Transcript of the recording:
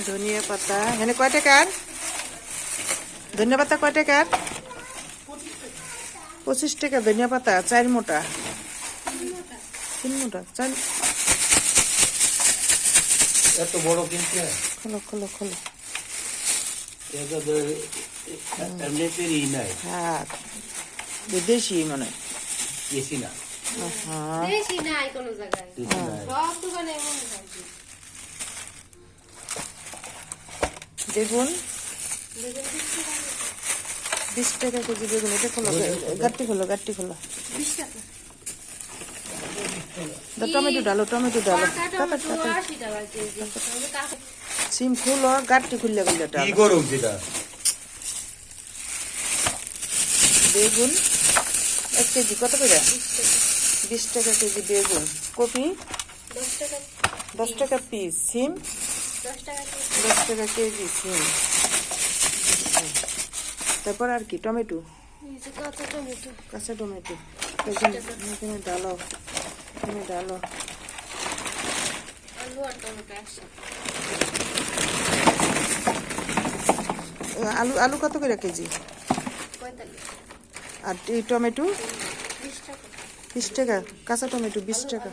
ধনিয়া পাতা এখানে কয় টাকার? ধনিয়া পাতা কয় টাকার? 25 টাকা ধনিয়া পাতা, 4 মোটা, 3 মোটা, 4। এত বড় কিনছে? খোলো খোলো খোলো। এমনিতেই নাই। হ্যাঁ, বিদেশি মনে হয়। দেশি না। দেশি নাই কোনো জায়গায়, সব দোকানে এমন থাকে। বেগুন 20 টাকা কেজি বেগুন। এটা খোলো, গাট্টি খোলো, গাট্টি খোলো। 20 টাকা। Tomato ডালো, tomato ডালো। সিম খুলো, গাট্টি খুললে খুললে কি করুক যেটা? বেগুন 1 কেজি কত করে? 20 টাকা কেজি বেগুন। কপি 10 টাকা পিস। সিম 10 টাকা কেজি সিম। তারপর আর কি? টমেটো, কাঁচা টমেটো। এখানে ডালো, এখানে ডালো। আলু, আলু কত করে কেজি? 45। আর এই টমেটো 20 টাকা। কাঁচা টমেটো 20 টাকা।